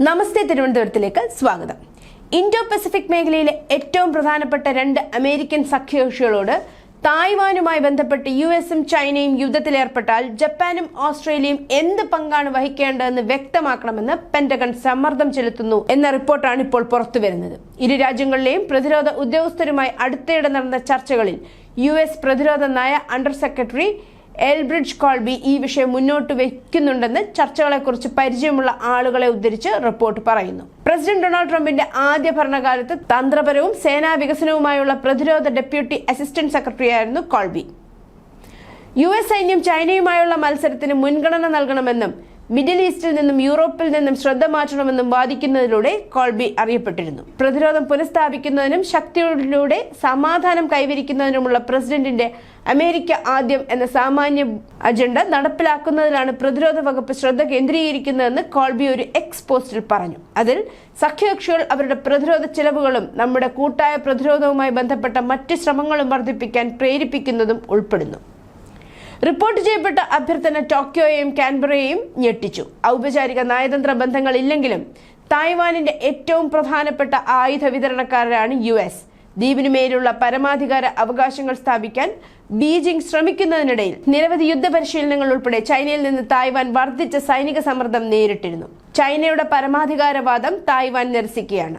നമസ്തേ തിരുവനന്തപുരത്തിലേക്ക് സ്വാഗതം. Indo Pacific മേഖലയിലെ ഏറ്റവും പ്രധാനപ്പെട്ട രണ്ട് അമേരിക്കൻ സഖ്യകക്ഷികളോട് തായ്വാനുമായി ബന്ധപ്പെട്ട് യുഎസും ചൈനയും യുദ്ധത്തിലേർപ്പെട്ടാൽ ജപ്പാനും ഓസ്ട്രേലിയയും എന്ത് പങ്കാണ് വഹിക്കേണ്ടതെന്ന് വ്യക്തമാക്കണമെന്ന് പെന്റഗൺ സമ്മർദ്ദം ചെലുത്തുന്നു എന്ന റിപ്പോർട്ടാണ് ഇപ്പോൾ പുറത്തുവരുന്നത്. ഇരു രാജ്യങ്ങളിലെയും പ്രതിരോധ ഉദ്യോഗസ്ഥരുമായി അടുത്തിടെ നടന്ന ചർച്ചകളിൽ യുഎസ് പ്രതിരോധ നയ അണ്ടർ സെക്രട്ടറി എൽബ്രിഡ്ജ് കോൾബി ഈ വിഷയം മുന്നോട്ട് വയ്ക്കുന്നുണ്ടെന്ന് ചർച്ചകളെക്കുറിച്ച് പരിചയമുള്ള ആളുകളെ ഉദ്ധരിച്ച് റിപ്പോർട്ട് പറയുന്നു. പ്രസിഡന്റ് ഡൊണാൾഡ് ട്രംപിന്റെ ആദ്യ ഭരണകാലത്ത് തന്ത്രപരവും സേനാ വികസനവുമായുള്ള പ്രതിരോധ ഡെപ്യൂട്ടി അസിസ്റ്റന്റ് സെക്രട്ടറിയായിരുന്നു കോൾബി. യുഎസ് സൈന്യം ചൈനയുമായുള്ള മത്സരത്തിന് മുൻഗണന നൽകണമെന്നും മിഡിൽ ഈസ്റ്റിൽ നിന്നും യൂറോപ്പിൽ നിന്നും ശ്രദ്ധ മാറ്റണമെന്നും വാദിക്കുന്നതിലൂടെ കോൾബി അറിയപ്പെട്ടിരുന്നു. പ്രതിരോധം പുനഃസ്ഥാപിക്കുന്നതിനും ശക്തിയിലൂടെ സമാധാനം കൈവരിക്കുന്നതിനുമുള്ള പ്രസിഡന്റിന്റെ അമേരിക്ക ആദ്യം എന്ന സാമാന്യ അജണ്ട നടപ്പിലാക്കുന്നതിലാണ് പ്രതിരോധ വകുപ്പ് ശ്രദ്ധ കേന്ദ്രീകരിക്കുന്നതെന്ന് കോൾബി ഒരു എക്സ് പോസ്റ്റിൽ പറഞ്ഞു. അതിൽ സഖ്യകക്ഷികൾ അവരുടെ പ്രതിരോധ ചെലവുകളും നമ്മുടെ കൂട്ടായ പ്രതിരോധവുമായി ബന്ധപ്പെട്ട മറ്റ് ശ്രമങ്ങളും വർദ്ധിപ്പിക്കാൻ പ്രേരിപ്പിക്കുന്നതും ഉൾപ്പെടുന്നു. റിപ്പോർട്ട് ചെയ്യപ്പെട്ട അഭ്യർത്ഥന ടോക്കിയോയെയും കാൻബറയെയും ഞെട്ടിച്ചു. ഔപചാരിക നയതന്ത്ര ബന്ധങ്ങൾ ഇല്ലെങ്കിലും തായ്വാനിന്റെ ഏറ്റവും പ്രധാനപ്പെട്ട ആയുധ വിതരണക്കാരാണ് യുഎസ്. ദ്വീപിനുമേലുള്ള പരമാധികാര അവകാശങ്ങൾ സ്ഥാപിക്കാൻ ബീജിംഗ് ശ്രമിക്കുന്നതിനിടയിൽ നിരവധി യുദ്ധപരിശീലനങ്ങൾ ഉൾപ്പെടെ ചൈനയിൽ നിന്ന് തായ്വാൻ വർദ്ധിച്ച സൈനിക സമ്മർദ്ദം നേരിട്ടിരുന്നു. ചൈനയുടെ പരമാധികാരവാദം തായ്വാൻ നിരസിക്കുകയാണ്.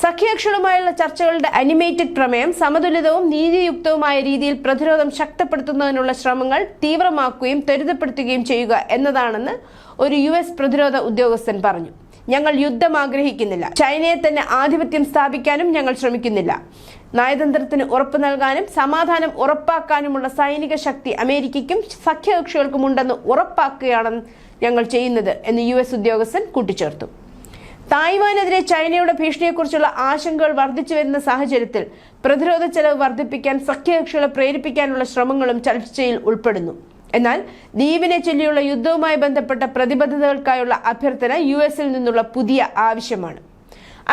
സഖ്യകക്ഷികളുമായുള്ള ചർച്ചകളുടെ അനിമേറ്റഡ് പ്രമേയം സമതുലിതവും നീതിയുക്തവുമായ രീതിയിൽ പ്രതിരോധം ശക്തിപ്പെടുത്തുന്നതിനുള്ള ശ്രമങ്ങൾ തീവ്രമാക്കുകയും ത്വരിതപ്പെടുത്തുകയും ചെയ്യുക എന്നതാണെന്ന് ഒരു യുഎസ് പ്രതിരോധ ഉദ്യോഗസ്ഥൻ പറഞ്ഞു. ഞങ്ങൾ യുദ്ധം ആഗ്രഹിക്കുന്നില്ല. ചൈനയെ തന്നെ ആധിപത്യം സ്ഥാപിക്കാനും ഞങ്ങൾ ശ്രമിക്കുന്നില്ല. നയതന്ത്രത്തിന് ഉറപ്പ് നൽകാനും സമാധാനം ഉറപ്പാക്കാനുമുള്ള സൈനിക ശക്തി അമേരിക്കയ്ക്കും സഖ്യകക്ഷികൾക്കും ഉണ്ടെന്ന് ഉറപ്പാക്കുകയാണ് ഞങ്ങൾ ചെയ്യുന്നത് എന്ന് യുഎസ് ഉദ്യോഗസ്ഥൻ കൂട്ടിച്ചേർത്തു. തായ്വാനെതിരെ ചൈനയുടെ ഭീഷണിയെക്കുറിച്ചുള്ള ആശങ്കകൾ വർദ്ധിച്ചു വരുന്ന സാഹചര്യത്തിൽ പ്രതിരോധ ചെലവ് വർദ്ധിപ്പിക്കാൻ സഖ്യകക്ഷികളെ പ്രേരിപ്പിക്കാനുള്ള ശ്രമങ്ങളും ചർച്ചയിൽ ഉൾപ്പെടുന്നു. എന്നാൽ ദ്വീപിനെ ചൊല്ലിയുള്ള യുദ്ധവുമായി ബന്ധപ്പെട്ട പ്രതിബദ്ധതകൾക്കായുള്ള അഭ്യർത്ഥന യുഎസിൽ നിന്നുള്ള പുതിയ ആവശ്യമാണ്.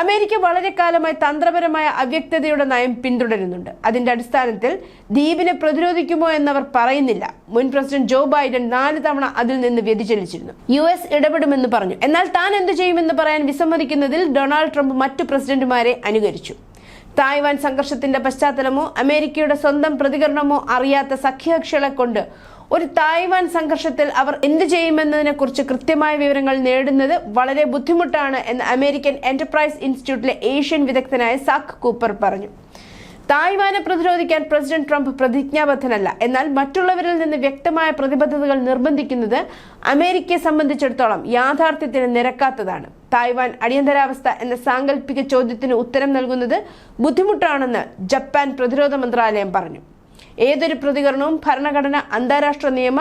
അമേരിക്ക വളരെ കാലമായി തന്ത്രപരമായ അവ്യക്തതയുടെ നയം പിന്തുടരുന്നുണ്ട്. അതിന്റെ അടിസ്ഥാനത്തിൽ ദ്വീപിനെ പ്രതിരോധിക്കുമോ എന്നവർ പറയുന്നില്ല. മുൻ പ്രസിഡന്റ് ജോ ബൈഡൻ 4 തവണ അതിൽ നിന്ന് വ്യതിചലിച്ചിരുന്നു. യുഎസ് ഇടപെടുമെന്ന് പറഞ്ഞു. എന്നാൽ താൻ എന്തു ചെയ്യുമെന്ന് പറയാൻ വിസമ്മതിക്കുന്നതിൽ ഡൊണാൾഡ് ട്രംപ് മറ്റു പ്രസിഡന്റുമാരെ അനുകരിച്ചു. തായ്വാൻ സംഘർഷത്തിന്റെ പശ്ചാത്തലമോ അമേരിക്കയുടെ സ്വന്തം പ്രതികരണമോ അറിയാത്ത സഖ്യകക്ഷികളെ കൊണ്ട് ഒരു തായ്വാൻ സംഘർഷത്തിൽ അവർ എന്ത് ചെയ്യുമെന്നതിനെ കുറിച്ച് കൃത്യമായ വിവരങ്ങൾ നേടുന്നത് വളരെ ബുദ്ധിമുട്ടാണ് എന്ന് അമേരിക്കൻ എന്റർപ്രൈസ് ഇൻസ്റ്റിറ്റ്യൂട്ടിലെ ഏഷ്യൻ വിദഗ്ധനായ സാക് കൂപ്പർ പറഞ്ഞു. തായ്വാനെ പ്രതിരോധിക്കാൻ പ്രസിഡന്റ് ട്രംപ് പ്രതിജ്ഞാബദ്ധനല്ല. എന്നാൽ മറ്റുള്ളവരിൽ നിന്ന് വ്യക്തമായ പ്രതിബദ്ധതകൾ നിർബന്ധിക്കുന്നത് അമേരിക്കയെ സംബന്ധിച്ചിടത്തോളം യാഥാർത്ഥ്യത്തിന് നിരക്കാത്തതാണ്. തായ്വാൻ അടിയന്തരാവസ്ഥ എന്ന സാങ്കല്പിക ചോദ്യത്തിന് ഉത്തരം നൽകുന്നത് ബുദ്ധിമുട്ടാണെന്ന് ജപ്പാൻ പ്രതിരോധ മന്ത്രാലയം പറഞ്ഞു. ഏതൊരു പ്രതികരണവും ഭരണഘടന, അന്താരാഷ്ട്ര നിയമ,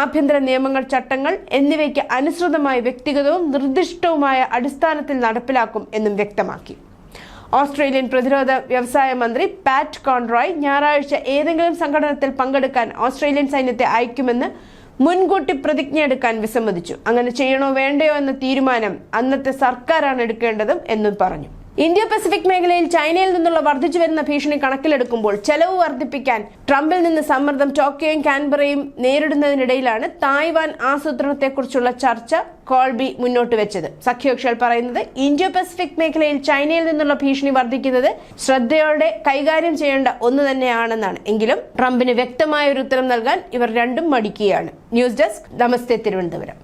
ആഭ്യന്തര നിയമങ്ങൾ, ചട്ടങ്ങൾ എന്നിവയ്ക്ക് അനുസൃതമായി വ്യക്തിഗതവും നിർദ്ദിഷ്ടവുമായ അടിസ്ഥാനത്തിൽ നടപ്പിലാക്കും എന്നും വ്യക്തമാക്കി. ഓസ്ട്രേലിയൻ പ്രതിരോധ വ്യവസായ മന്ത്രി പാറ്റ് കോൺറോയ് ഞായറാഴ്ച ഏതെങ്കിലും സംഘടനത്തിൽ പങ്കെടുക്കാൻ ഓസ്ട്രേലിയൻ സൈന്യത്തെ അയക്കുമെന്ന് മുൻകൂട്ടി പ്രതിജ്ഞയെടുക്കാൻ വിസമ്മതിച്ചു. അങ്ങനെ ചെയ്യണോ വേണ്ടയോ എന്ന തീരുമാനം അന്നത്തെ സർക്കാരാണ് എടുക്കേണ്ടതും എന്നും പറഞ്ഞു. ഇൻഡോ പസഫിക് മേഖലയിൽ ചൈനയിൽ നിന്നുള്ള വർദ്ധിച്ചു വരുന്ന ഭീഷണി കണക്കിലെടുക്കുമ്പോൾ ചെലവ് വർദ്ധിപ്പിക്കാൻ ട്രംപിൽ നിന്ന് സമ്മർദ്ദം ടോക്കിയോയും കാൻബറയും നേരിടുന്നതിനിടയിലാണ് തായ്വാൻ ആസൂത്രണത്തെക്കുറിച്ചുള്ള ചർച്ച കോൾബി മുന്നോട്ട് വെച്ചത്. സഖ്യകക്ഷികൾ പറയുന്നത് ഇൻഡോ പസഫിക് മേഖലയിൽ ചൈനയിൽ നിന്നുള്ള ഭീഷണി വർദ്ധിക്കുന്നത് ശ്രദ്ധയോടെ കൈകാര്യം ചെയ്യേണ്ട ഒന്ന് തന്നെയാണെന്നാണ്. എങ്കിലും ട്രംപിന് വ്യക്തമായ ഒരു ഉത്തരം നൽകാൻ ഇവർ രണ്ടും മടിക്കുകയാണ്. ന്യൂസ് ഡെസ്ക്, നമസ്തേ തിരുവനന്തപുരം.